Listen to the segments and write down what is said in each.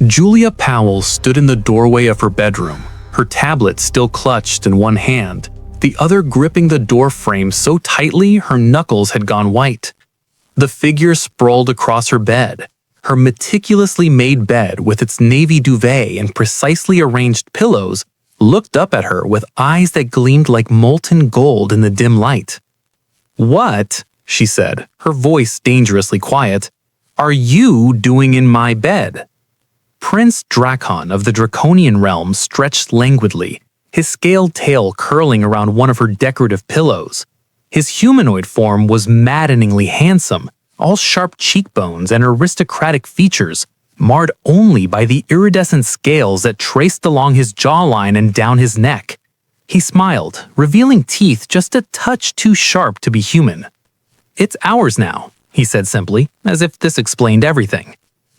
Julia Powell stood in the doorway of her bedroom, her tablet still clutched in one hand, the other gripping the door frame so tightly her knuckles had gone white. The figure sprawled across her bed, her meticulously made bed with its navy duvet and precisely arranged pillows, looked up at her with eyes that gleamed like molten gold in the dim light. "What," she said, her voice dangerously quiet, "are you doing in my bed?" Prince Drakon of the Draconian Realm stretched languidly, his scaled tail curling around one of her decorative pillows. His humanoid form was maddeningly handsome, all sharp cheekbones and aristocratic features, marred only by the iridescent scales that traced along his jawline and down his neck. He smiled, revealing teeth just a touch too sharp to be human. "It's ours now," he said simply, as if this explained everything.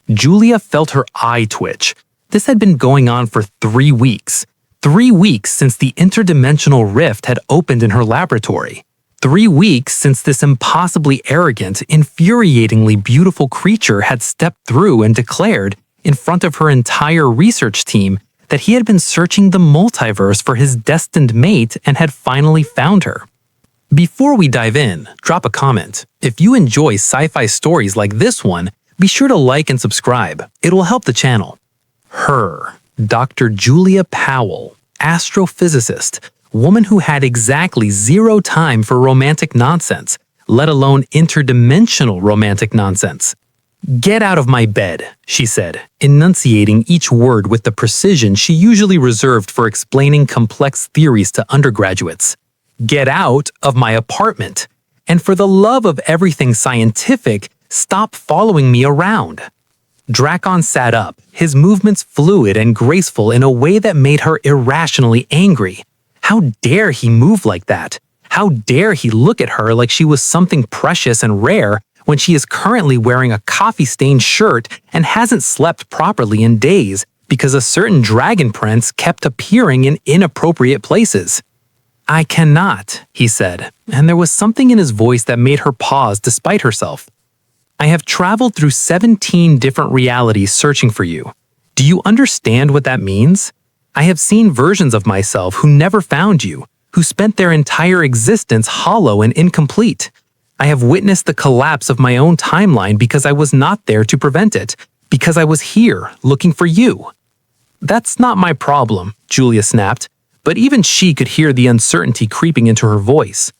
Julia felt her eye twitch. This had been going on for 3 weeks. 3 weeks since the interdimensional rift had opened in her laboratory. 3 weeks since this impossibly arrogant, infuriatingly beautiful creature had stepped through and declared, in front of her entire research team, that he had been searching the multiverse for his destined mate and had finally found her. Before we dive in, drop a comment. If you enjoy sci-fi stories like this one, be sure to like and subscribe. It will help the channel. Her, Dr. Julia Powell, astrophysicist, woman who had exactly 0 time for romantic nonsense, let alone interdimensional romantic nonsense. "Get out of my bed," she said, enunciating each word with the precision she usually reserved for explaining complex theories to undergraduates. "Get out of my apartment. And for the love of everything scientific, stop following me around." Drakon sat up, his movements fluid and graceful in a way that made her irrationally angry. How dare he move like that? How dare he look at her like she was something precious and rare when she is currently wearing a coffee-stained shirt and hasn't slept properly in days because a certain dragon prince kept appearing in inappropriate places? "I cannot," he said, and there was something in his voice that made her pause despite herself. "I have traveled through 17 different realities searching for you. Do you understand what that means? I have seen versions of myself who never found you, who spent their entire existence hollow and incomplete. I have witnessed the collapse of my own timeline because I was not there to prevent it, because I was here looking for you." "That's not my problem," Julia snapped, but even she could hear the uncertainty creeping into her voice.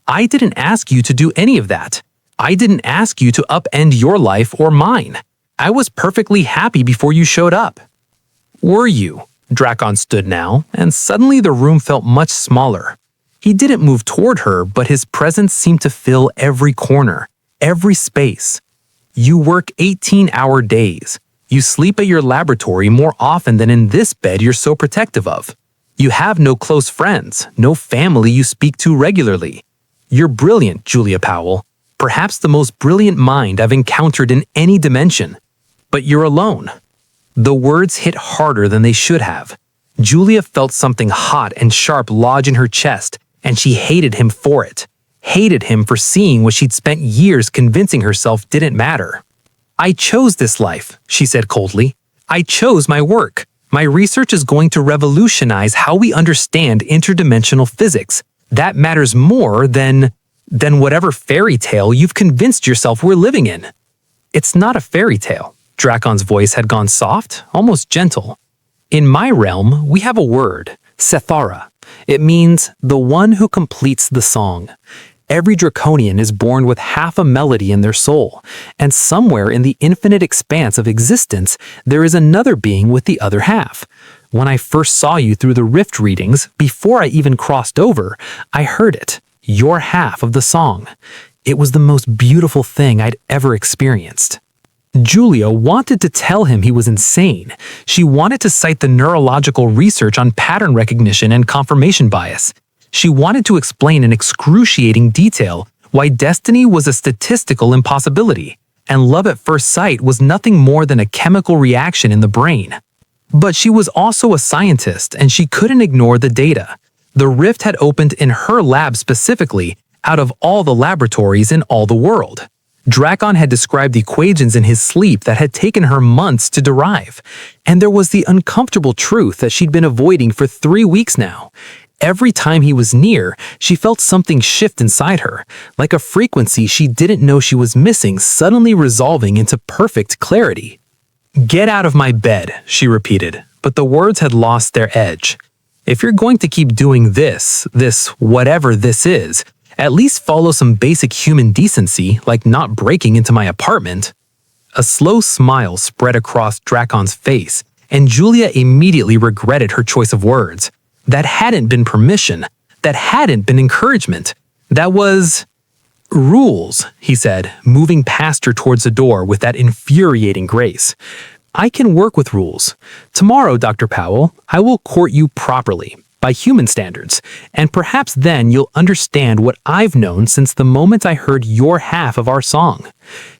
"I didn't ask you to do any of that. I didn't ask you to upend your life or mine. I was perfectly happy before you showed up." "Were you?" Drakon stood now, and suddenly the room felt much smaller. He didn't move toward her, but his presence seemed to fill every corner, every space. "You work 18-hour days. You sleep at your laboratory more often than in this bed you're so protective of. You have no close friends, no family you speak to regularly. You're brilliant, Julia Powell. Perhaps the most brilliant mind I've encountered in any dimension. But you're alone." The words hit harder than they should have. Julia felt something hot and sharp lodge in her chest, and she hated him for it. Hated him for seeing what she'd spent years convincing herself didn't matter. "I chose this life," she said coldly. "I chose my work. My research is going to revolutionize how we understand interdimensional physics. That matters more than whatever fairy tale you've convinced yourself we're living in." "It's not a fairy tale." Drakon's voice had gone soft, almost gentle. "In my realm, we have a word, Sethara. It means the one who completes the song. Every Draconian is born with half a melody in their soul, and somewhere in the infinite expanse of existence, there is another being with the other half. When I first saw you through the rift readings, before I even crossed over, I heard it, your half of the song. It was the most beautiful thing I'd ever experienced." Julia wanted to tell him he was insane. She wanted to cite the neurological research on pattern recognition and confirmation bias. She wanted to explain in excruciating detail why destiny was a statistical impossibility, and love at first sight was nothing more than a chemical reaction in the brain. But she was also a scientist, and she couldn't ignore the data. The rift had opened in her lab specifically, out of all the laboratories in all the world. Drakon had described equations in his sleep that had taken her months to derive, and there was the uncomfortable truth that she'd been avoiding for 3 weeks now. Every time he was near, she felt something shift inside her, like a frequency she didn't know she was missing suddenly resolving into perfect clarity. "Get out of my bed," she repeated, but the words had lost their edge. "If you're going to keep doing this whatever this is, at least follow some basic human decency, like not breaking into my apartment." A slow smile spread across Drakon's face, and Julia immediately regretted her choice of words. That hadn't been permission. That hadn't been encouragement. That was rules, he said, moving past her towards the door with that infuriating grace. "I can work with rules. Tomorrow, Dr. Powell, I will court you properly, by human standards, and perhaps then you'll understand what I've known since the moment I heard your half of our song."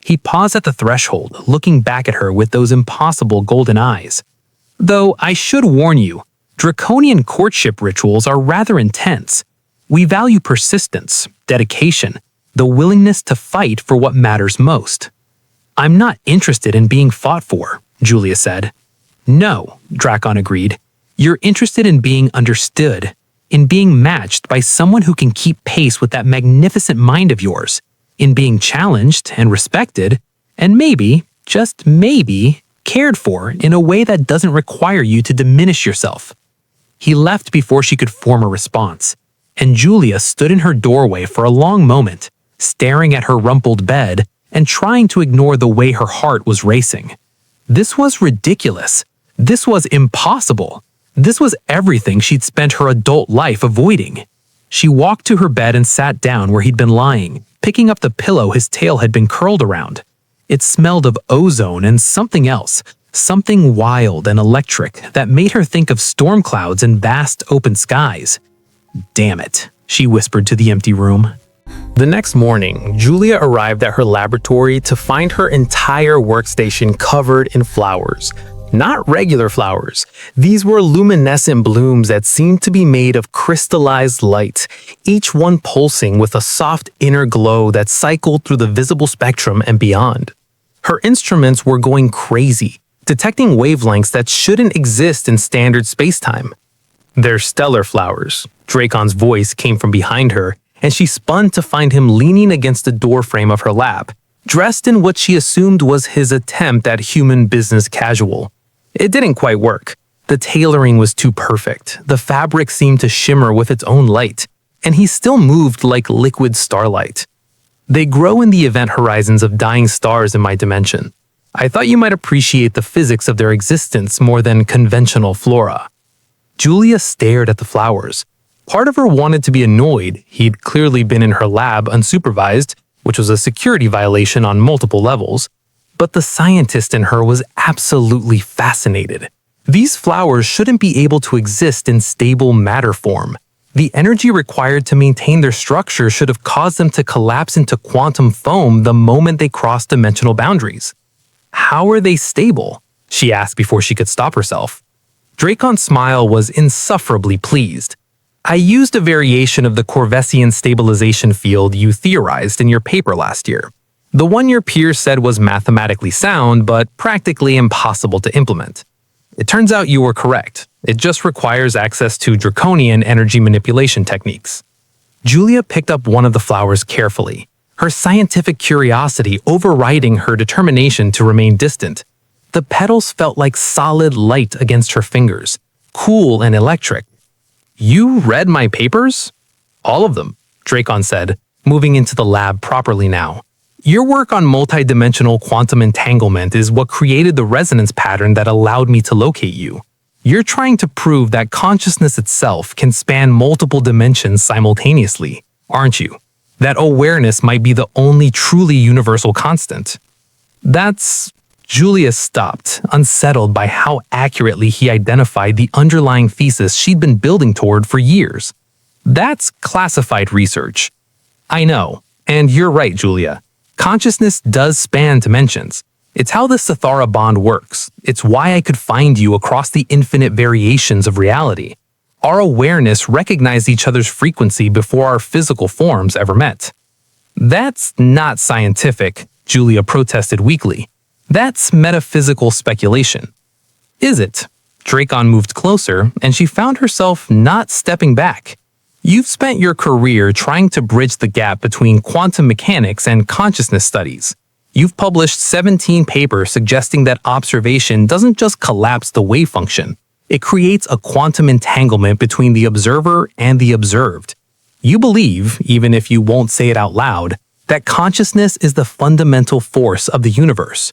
He paused at the threshold, looking back at her with those impossible golden eyes. "Though I should warn you, Draconian courtship rituals are rather intense. We value persistence, dedication, the willingness to fight for what matters most." "I'm not interested in being fought for," Julia said. "No," Drakon agreed. "You're interested in being understood, in being matched by someone who can keep pace with that magnificent mind of yours, in being challenged and respected, and maybe, just maybe, cared for in a way that doesn't require you to diminish yourself." He left before she could form a response, and Julia stood in her doorway for a long moment, staring at her rumpled bed and trying to ignore the way her heart was racing. This was ridiculous. This was impossible. This was everything she'd spent her adult life avoiding. She walked to her bed and sat down where he'd been lying, picking up the pillow his tail had been curled around. It smelled of ozone and something else, something wild and electric that made her think of storm clouds and vast open skies. "Damn it," she whispered to the empty room. The next morning, Julia arrived at her laboratory to find her entire workstation covered in flowers. Not regular flowers. These were luminescent blooms that seemed to be made of crystallized light, each one pulsing with a soft inner glow that cycled through the visible spectrum and beyond. Her instruments were going crazy, detecting wavelengths that shouldn't exist in standard spacetime. "They're stellar flowers." Drakon's voice came from behind her, and she spun to find him leaning against the doorframe of her lab, dressed in what she assumed was his attempt at human business casual. It didn't quite work. The tailoring was too perfect. The fabric seemed to shimmer with its own light, and he still moved like liquid starlight. "They grow in the event horizons of dying stars in my dimension. I thought you might appreciate the physics of their existence more than conventional flora." Julia stared at the flowers. Part of her wanted to be annoyed. He'd clearly been in her lab unsupervised, which was a security violation on multiple levels. But the scientist in her was absolutely fascinated. These flowers shouldn't be able to exist in stable matter form. The energy required to maintain their structure should have caused them to collapse into quantum foam the moment they crossed dimensional boundaries. "How are they stable?" she asked before she could stop herself. Drakon's smile was insufferably pleased. "I used a variation of the Corvessian stabilization field you theorized in your paper last year. The one your peers said was mathematically sound, but practically impossible to implement. It turns out you were correct. It just requires access to Draconian energy manipulation techniques." Julia picked up one of the flowers carefully, her scientific curiosity overriding her determination to remain distant. The petals felt like solid light against her fingers, cool and electric. "You read my papers?" "All of them," Drakon said, moving into the lab properly now. "Your work on multidimensional quantum entanglement is what created the resonance pattern that allowed me to locate you. You're trying to prove that consciousness itself can span multiple dimensions simultaneously, aren't you? That awareness might be the only truly universal constant." "That's..." Julia stopped, unsettled by how accurately he identified the underlying thesis she'd been building toward for years. "That's classified research." "I know, and you're right, Julia. Consciousness does span dimensions. It's how the Sathara bond works. It's why I could find you across the infinite variations of reality. Our awareness recognized each other's frequency before our physical forms ever met." "That's not scientific," Julia protested weakly. That's metaphysical speculation. Is it? Drakon moved closer, and she found herself not stepping back. You've spent your career trying to bridge the gap between quantum mechanics and consciousness studies. You've published 17 papers suggesting that observation doesn't just collapse the wave function. It creates a quantum entanglement between the observer and the observed. You believe, even if you won't say it out loud, that consciousness is the fundamental force of the universe.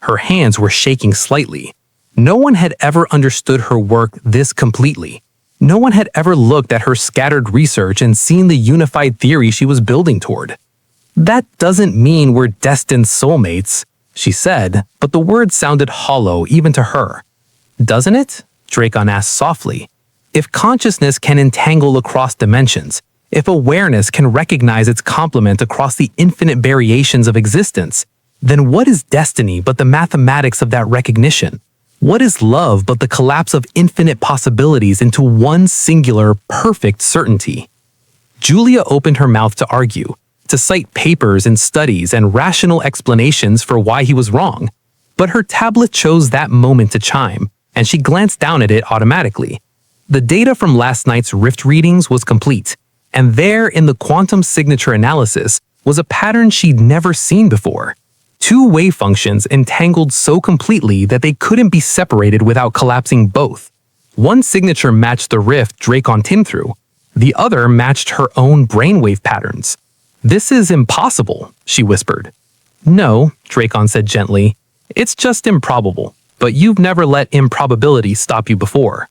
Her hands were shaking slightly. No one had ever understood her work this completely. No one had ever looked at her scattered research and seen the unified theory she was building toward. That doesn't mean we're destined soulmates, she said, but the words sounded hollow even to her. Doesn't it? Drakon asked softly. If consciousness can entangle across dimensions, if awareness can recognize its complement across the infinite variations of existence, then what is destiny but the mathematics of that recognition? What is love but the collapse of infinite possibilities into one singular, perfect certainty? Julia opened her mouth to argue, to cite papers and studies and rational explanations for why he was wrong, but her tablet chose that moment to chime, and she glanced down at it automatically. The data from last night's rift readings was complete, and there in the quantum signature analysis was a pattern she'd never seen before. Two wave functions entangled so completely that they couldn't be separated without collapsing both. One signature matched the rift Drakon tinned through. The other matched her own brainwave patterns. This is impossible, she whispered. No, Drakon said gently. It's just improbable, but you've never let improbability stop you before.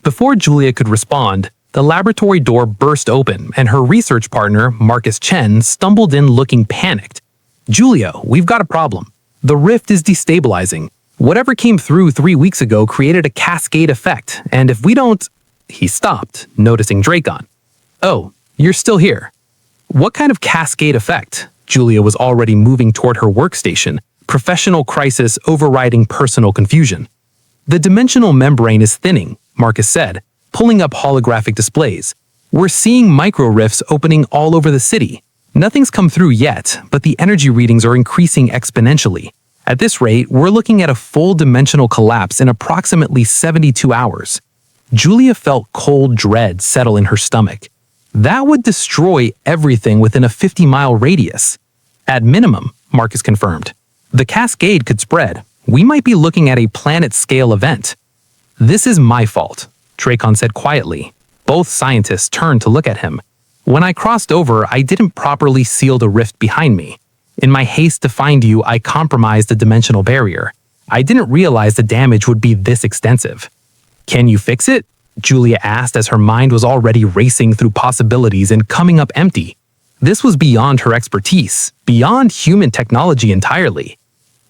Before Julia could respond, the laboratory door burst open and her research partner, Marcus Chen, stumbled in looking panicked. Julia, we've got a problem. The rift is destabilizing. Whatever came through 3 weeks ago created a cascade effect, and if we don't… He stopped, noticing Drakon. Oh, you're still here. What kind of cascade effect? Julia was already moving toward her workstation, professional crisis overriding personal confusion. The dimensional membrane is thinning, Marcus said, pulling up holographic displays. We're seeing micro rifts opening all over the city. Nothing's come through yet, but the energy readings are increasing exponentially. At this rate, we're looking at a full dimensional collapse in approximately 72 hours. Julia felt cold dread settle in her stomach. That would destroy everything within a 50-mile radius. At minimum, Marcus confirmed. The cascade could spread. We might be looking at a planet-scale event. This is my fault, Drakon said quietly. Both scientists turned to look at him. When I crossed over, I didn't properly seal the rift behind me. In my haste to find you, I compromised the dimensional barrier. I didn't realize the damage would be this extensive. Can you fix it? Julia asked as her mind was already racing through possibilities and coming up empty. This was beyond her expertise, beyond human technology entirely.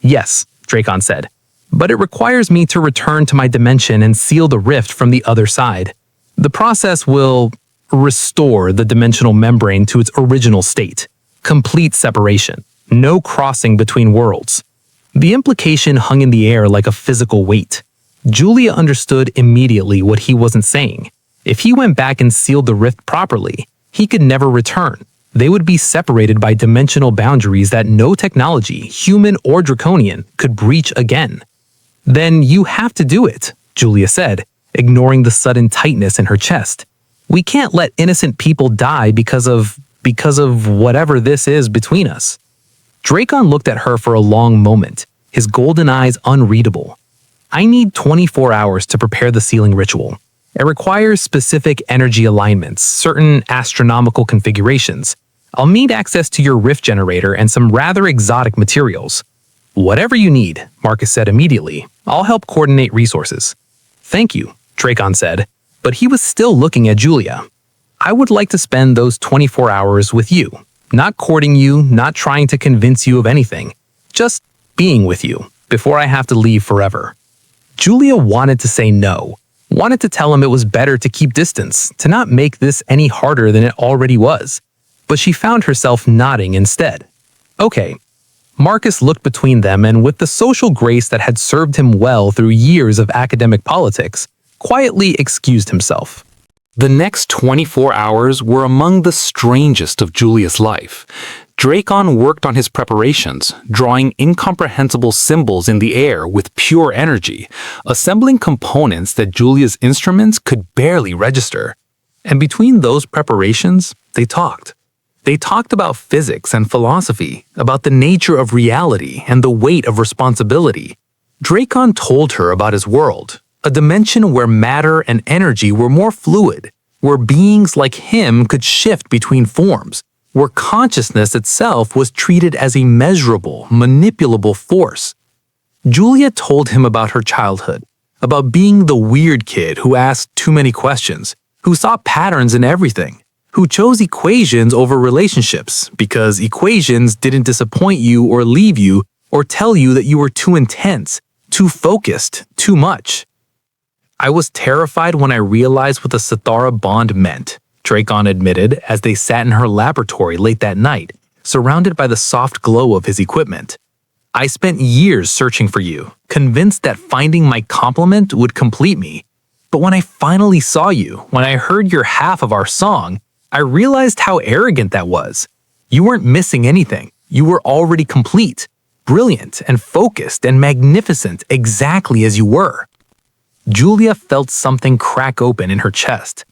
Yes, Drakon said, but it requires me to return to my dimension and seal the rift from the other side. The process will restore the dimensional membrane to its original state. Complete separation. No crossing between worlds. The implication hung in the air like a physical weight. Julia understood immediately what he wasn't saying. If he went back and sealed the rift properly, he could never return. They would be separated by dimensional boundaries that no technology, human or draconian, could breach again. Then you have to do it, Julia said, ignoring the sudden tightness in her chest. We can't let innocent people die because of whatever this is between us. Drakon looked at her for a long moment, his golden eyes unreadable. I need 24 hours to prepare the sealing ritual. It requires specific energy alignments, certain astronomical configurations. I'll need access to your rift generator and some rather exotic materials. Whatever you need, Marcus said immediately. I'll help coordinate resources. Thank you, Drakon said, but he was still looking at Julia. I would like to spend those 24 hours with you, not courting you, not trying to convince you of anything, just being with you before I have to leave forever. Julia wanted to say no, wanted to tell him it was better to keep distance, to not make this any harder than it already was, but she found herself nodding instead. Okay. Marcus looked between them and with the social grace that had served him well through years of academic politics, quietly excused himself. The next 24 hours were among the strangest of Julia's life. Drakon worked on his preparations, drawing incomprehensible symbols in the air with pure energy, assembling components that Julia's instruments could barely register. And between those preparations, they talked. They talked about physics and philosophy, about the nature of reality and the weight of responsibility. Drakon told her about his world, a dimension where matter and energy were more fluid, where beings like him could shift between forms, where consciousness itself was treated as a measurable, manipulable force. Julia told him about her childhood, about being the weird kid who asked too many questions, who saw patterns in everything, who chose equations over relationships because equations didn't disappoint you or leave you or tell you that you were too intense, too focused, too much. I was terrified when I realized what the Sithara bond meant, Drakon admitted as they sat in her laboratory late that night, surrounded by the soft glow of his equipment. I spent years searching for you, convinced that finding my complement would complete me. But when I finally saw you, when I heard your half of our song, I realized how arrogant that was. You weren't missing anything. You were already complete, brilliant and focused and magnificent exactly as you were. Julia felt something crack open in her chest.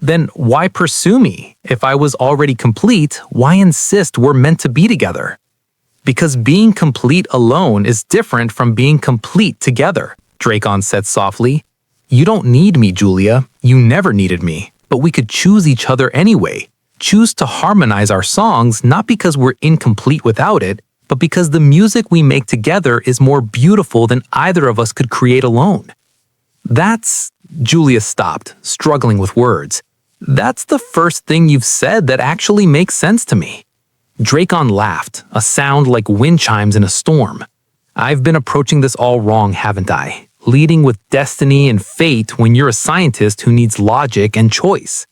Then why pursue me? If I was already complete, why insist we're meant to be together? Because being complete alone is different from being complete together, Drakon said softly. You don't need me, Julia. You never needed me. But we could choose each other anyway, choose to harmonize our songs not because we're incomplete without it, but because the music we make together is more beautiful than either of us could create alone. Julia stopped, struggling with words. That's the first thing you've said that actually makes sense to me. Drakon laughed, a sound like wind chimes in a storm. I've been approaching this all wrong, haven't I? Leading with destiny and fate when you're a scientist who needs logic and choice.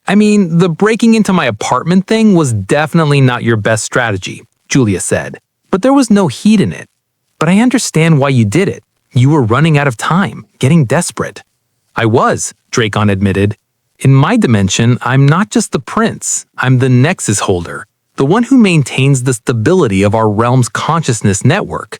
I mean, the breaking into my apartment thing was definitely not your best strategy, Julia said, but there was no heat in it. But I understand why you did it. You were running out of time, getting desperate. I was, Drakon admitted. In my dimension, I'm not just the prince, I'm the nexus holder, the one who maintains the stability of our realm's consciousness network.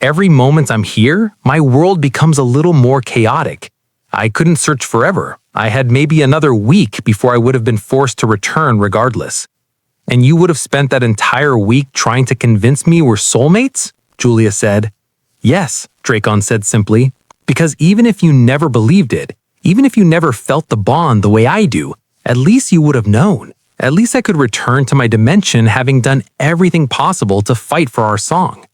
Every moment I'm here, my world becomes a little more chaotic. I couldn't search forever. I had maybe another week before I would have been forced to return regardless. And you would have spent that entire week trying to convince me we're soulmates? Julia said. Yes, Drakon said simply, because even if you never believed it, even if you never felt the bond the way I do, at least you would have known. At least I could return to my dimension having done everything possible to fight for our song.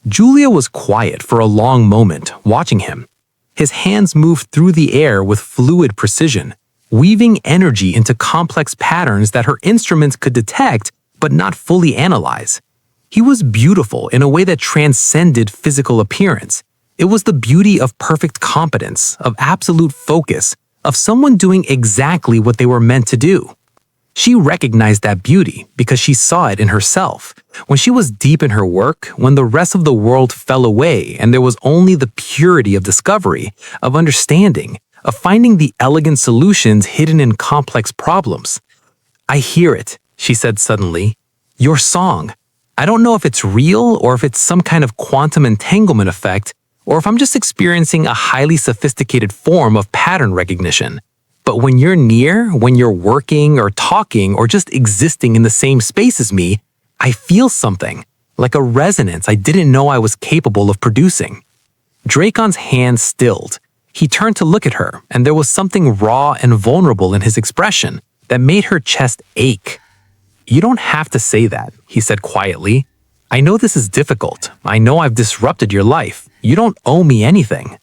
Julia was quiet for a long moment, watching him. His hands moved through the air with fluid precision, weaving energy into complex patterns that her instruments could detect but not fully analyze. He was beautiful in a way that transcended physical appearance. It was the beauty of perfect competence, of absolute focus, of someone doing exactly what they were meant to do. She recognized that beauty because she saw it in herself. When she was deep in her work, when the rest of the world fell away and there was only the purity of discovery, of understanding, of finding the elegant solutions hidden in complex problems. I hear it, she said suddenly. Your song. I don't know if it's real or if it's some kind of quantum entanglement effect, or if I'm just experiencing a highly sophisticated form of pattern recognition. But when you're near, when you're working or talking or just existing in the same space as me, I feel something, like a resonance I didn't know I was capable of producing. Drakon's hand stilled. He turned to look at her, and there was something raw and vulnerable in his expression that made her chest ache. You don't have to say that, he said quietly. I know this is difficult. I know I've disrupted your life. You don't owe me anything.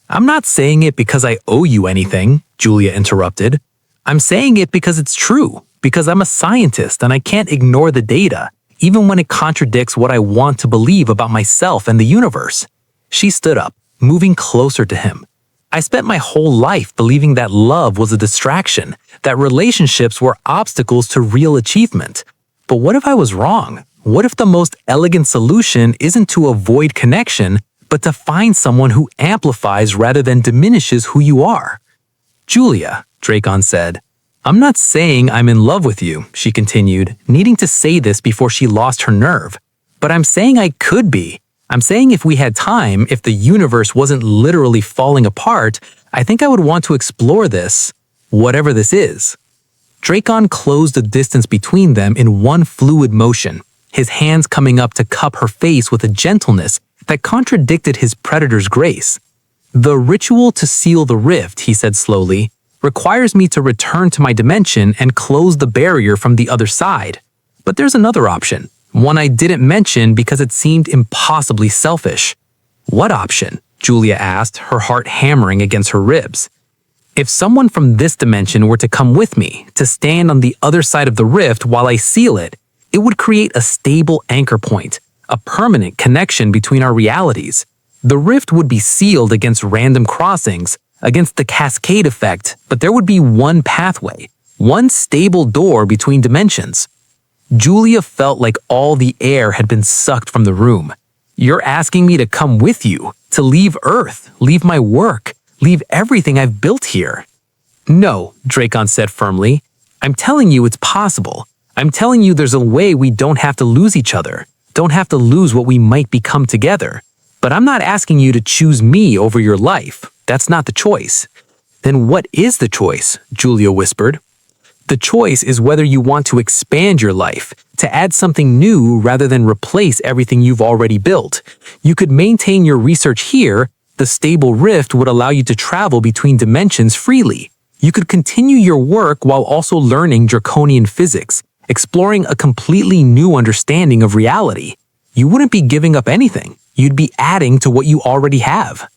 I'm not saying it because I owe you anything, Julia interrupted. I'm saying it because it's true, because I'm a scientist and I can't ignore the data, even when it contradicts what I want to believe about myself and the universe. She stood up, moving closer to him. I spent my whole life believing that love was a distraction, that relationships were obstacles to real achievement. But what if I was wrong? What if the most elegant solution isn't to avoid connection, but to find someone who amplifies rather than diminishes who you are? Julia, Drakon said, I'm not saying I'm in love with you, she continued, needing to say this before she lost her nerve. But I'm saying I could be. I'm saying if we had time, if the universe wasn't literally falling apart, I think I would want to explore this, whatever this is. Drakon closed the distance between them in one fluid motion, his hands coming up to cup her face with a gentleness that contradicted his predator's grace. The ritual to seal the rift, he said slowly, requires me to return to my dimension and close the barrier from the other side. But there's another option, one I didn't mention because it seemed impossibly selfish. What option? Julia asked, her heart hammering against her ribs. If someone from this dimension were to come with me, to stand on the other side of the rift while I seal it, it would create a stable anchor point, a permanent connection between our realities. The rift would be sealed against random crossings, against the cascade effect, but there would be one pathway, one stable door between dimensions. Julia felt like all the air had been sucked from the room. You're asking me to come with you, to leave Earth, leave my work, leave everything I've built here. No, Drakon said firmly. I'm telling you it's possible. I'm telling you there's a way we don't have to lose each other, don't have to lose what we might become together. But I'm not asking you to choose me over your life. That's not the choice. Then what is the choice? Julia whispered. The choice is whether you want to expand your life, to add something new rather than replace everything you've already built. You could maintain your research here. The stable rift would allow you to travel between dimensions freely. You could continue your work while also learning Draconian physics, exploring a completely new understanding of reality. You wouldn't be giving up anything. You'd be adding to what you already have.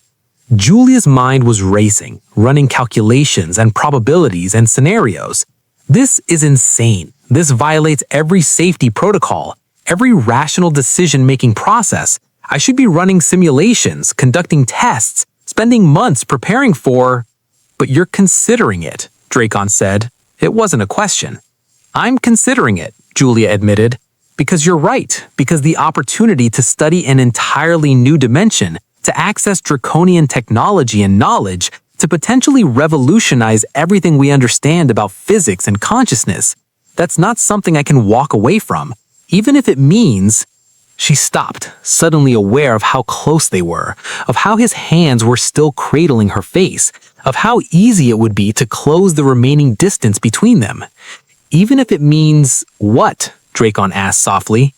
Julia's mind was racing, running calculations and probabilities and scenarios. This is insane. This violates every safety protocol, every rational decision-making process. I should be running simulations, conducting tests, spending months preparing for... But you're considering it, Drakon said. It wasn't a question. I'm considering it, Julia admitted. Because you're right, because the opportunity to study an entirely new dimension, to access draconian technology and knowledge, to potentially revolutionize everything we understand about physics and consciousness, that's not something I can walk away from, even if it means... She stopped, suddenly aware of how close they were, of how his hands were still cradling her face, of how easy it would be to close the remaining distance between them. Even if it means what? Drakon asked softly.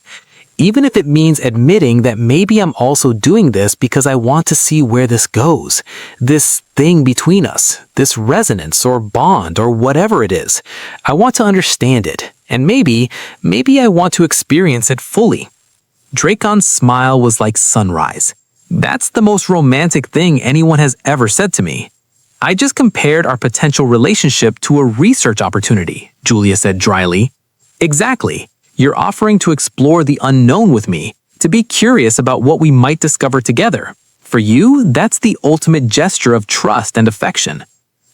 Even if it means admitting that maybe I'm also doing this because I want to see where this goes. This thing between us, this resonance or bond or whatever it is. I want to understand it, and maybe I want to experience it fully. Drakon's smile was like sunrise. That's the most romantic thing anyone has ever said to me. I just compared our potential relationship to a research opportunity, Julia said dryly. Exactly. You're offering to explore the unknown with me, to be curious about what we might discover together. For you, that's the ultimate gesture of trust and affection.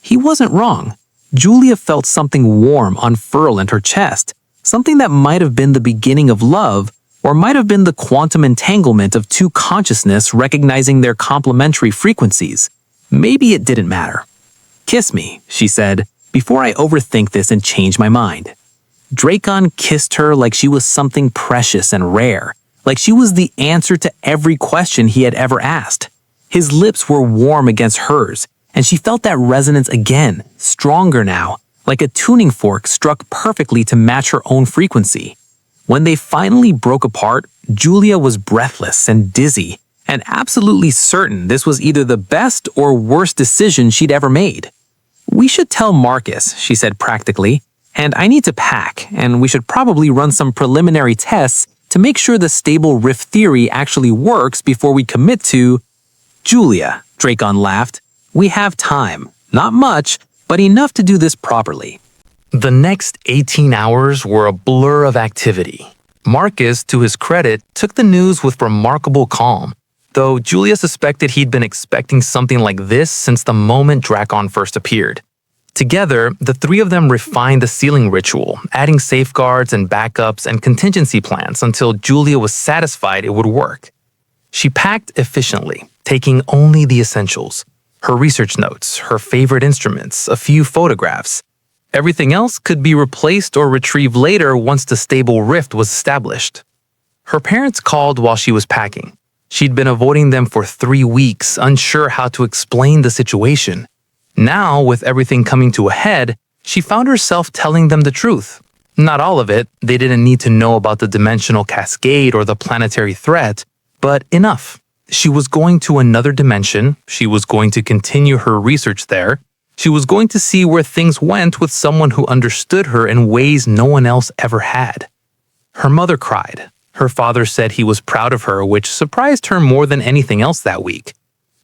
He wasn't wrong. Julia felt something warm unfurl in her chest, something that might have been the beginning of love, or might have been the quantum entanglement of two consciousness recognizing their complementary frequencies. Maybe it didn't matter. Kiss me, she said, before I overthink this and change my mind. Drakon kissed her like she was something precious and rare, like she was the answer to every question he had ever asked. His lips were warm against hers, and she felt that resonance again, stronger now, like a tuning fork struck perfectly to match her own frequency. When they finally broke apart, Julia was breathless and dizzy, and absolutely certain this was either the best or worst decision she'd ever made. We should tell Marcus, she said practically, and I need to pack, and we should probably run some preliminary tests to make sure the stable rift theory actually works before we commit to... Julia, Drakon laughed, we have time. Not much, but enough to do this properly. The next 18 hours were a blur of activity. Marcus, to his credit, took the news with remarkable calm, though Julia suspected he'd been expecting something like this since the moment Drakon first appeared. Together, the three of them refined the sealing ritual, adding safeguards and backups and contingency plans until Julia was satisfied it would work. She packed efficiently, taking only the essentials: her research notes, her favorite instruments, a few photographs. Everything else could be replaced or retrieved later once the stable rift was established. Her parents called while she was packing. She'd been avoiding them for 3 weeks, unsure how to explain the situation. Now, with everything coming to a head, she found herself telling them the truth. Not all of it, they didn't need to know about the dimensional cascade or the planetary threat, but enough. She was going to another dimension, she was going to continue her research there, she was going to see where things went with someone who understood her in ways no one else ever had. Her mother cried. Her father said he was proud of her, which surprised her more than anything else that week.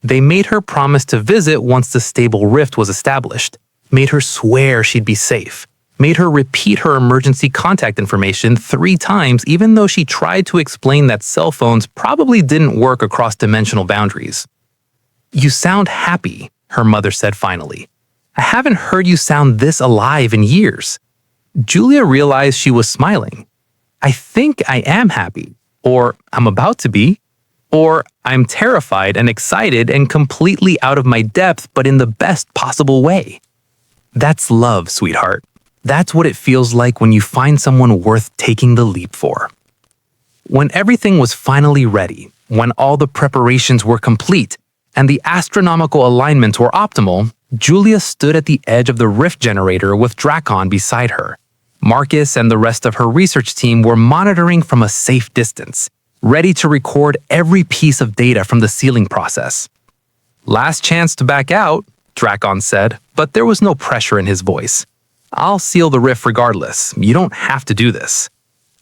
They made her promise to visit once the stable rift was established, made her swear she'd be safe, made her repeat her emergency contact information 3 times even though she tried to explain that cell phones probably didn't work across dimensional boundaries. "You sound happy," her mother said finally. "I haven't heard you sound this alive in years." Julia realized she was smiling. "I think I am happy, or I'm about to be, or I'm terrified and excited and completely out of my depth but in the best possible way." That's love, sweetheart. That's what it feels like when you find someone worth taking the leap for. When everything was finally ready, when all the preparations were complete, and the astronomical alignments were optimal, Julia stood at the edge of the rift generator with Drakon beside her. Marcus and the rest of her research team were monitoring from a safe distance, ready to record every piece of data from the sealing process. "Last chance to back out," Drakon said, but there was no pressure in his voice. "I'll seal the rift regardless. You don't have to do this."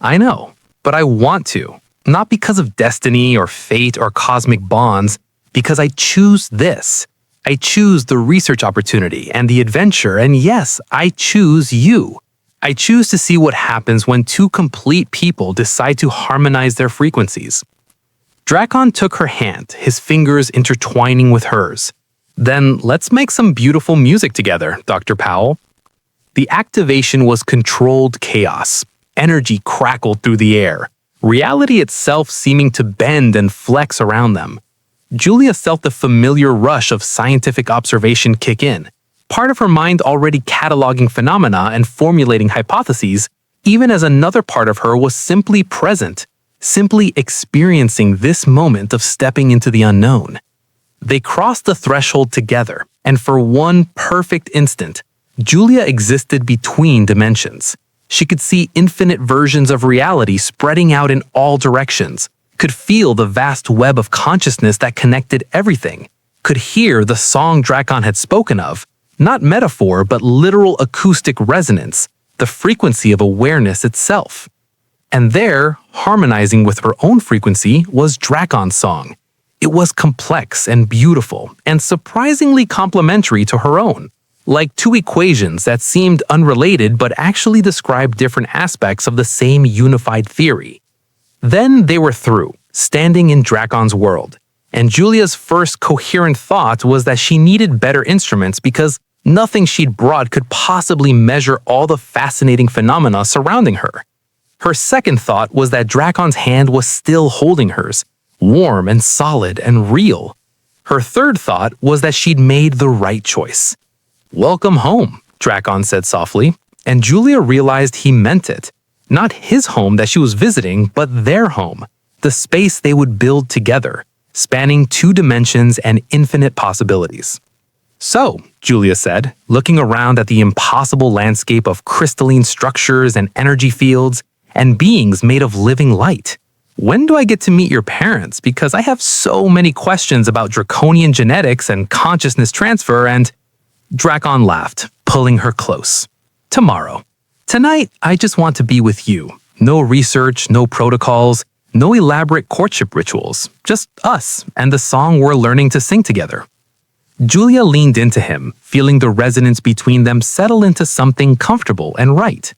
"I know, but I want to. Not because of destiny or fate or cosmic bonds, because I choose this. I choose the research opportunity and the adventure, and yes, I choose you. I choose to see what happens when 2 complete people decide to harmonize their frequencies." Drakon took her hand, his fingers intertwining with hers. "Then let's make some beautiful music together, Dr. Powell." The activation was controlled chaos. Energy crackled through the air, reality itself seeming to bend and flex around them. Julia felt the familiar rush of scientific observation kick in, part of her mind already cataloging phenomena and formulating hypotheses, even as another part of her was simply present, simply experiencing this moment of stepping into the unknown. They crossed the threshold together, and for one perfect instant, Julia existed between dimensions. She could see infinite versions of reality spreading out in all directions, could feel the vast web of consciousness that connected everything, could hear the song Drakon had spoken of, not metaphor but literal acoustic resonance, the frequency of awareness itself. And there, harmonizing with her own frequency, was Drakon's song. It was complex and beautiful, and surprisingly complementary to her own, like 2 equations that seemed unrelated but actually described different aspects of the same unified theory. Then they were through, standing in Drakon's world, and Julia's first coherent thought was that she needed better instruments because nothing she'd brought could possibly measure all the fascinating phenomena surrounding her. Her second thought was that Drakon's hand was still holding hers, warm and solid and real. Her third thought was that she'd made the right choice. "Welcome home," Drakon said softly, and Julia realized he meant it. Not his home that she was visiting, but their home, the space they would build together, spanning 2 dimensions and infinite possibilities. "So," Julia said, looking around at the impossible landscape of crystalline structures and energy fields and beings made of living light, "when do I get to meet your parents? Because I have so many questions about draconian genetics and consciousness transfer and—" Drakon laughed, pulling her close. "Tomorrow. Tonight, I just want to be with you. No research, no protocols, no elaborate courtship rituals. Just us and the song we're learning to sing together." Julia leaned into him, feeling the resonance between them settle into something comfortable and right.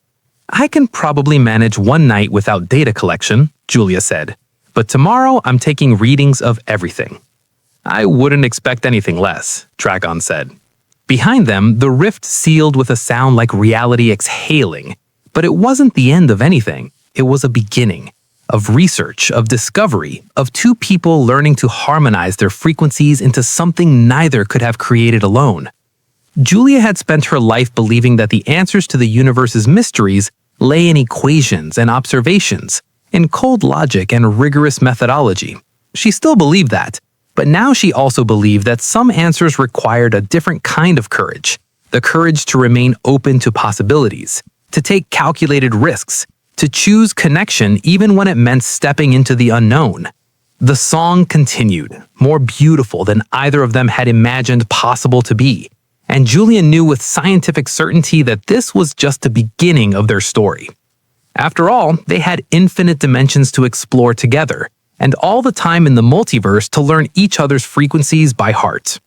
"I can probably manage 1 night without data collection," Julia said, "but tomorrow I'm taking readings of everything." "I wouldn't expect anything less," Drakon said. Behind them, the rift sealed with a sound like reality exhaling, but it wasn't the end of anything. It was a beginning of research, of discovery, of 2 people learning to harmonize their frequencies into something neither could have created alone. Julia had spent her life believing that the answers to the universe's mysteries lay in equations and observations, in cold logic and rigorous methodology. She still believed that, but now she also believed that some answers required a different kind of courage, the courage to remain open to possibilities, to take calculated risks, to choose connection even when it meant stepping into the unknown. The song continued, more beautiful than either of them had imagined possible to be, and Julia knew with scientific certainty that this was just the beginning of their story. After all, they had infinite dimensions to explore together, and all the time in the multiverse to learn each other's frequencies by heart.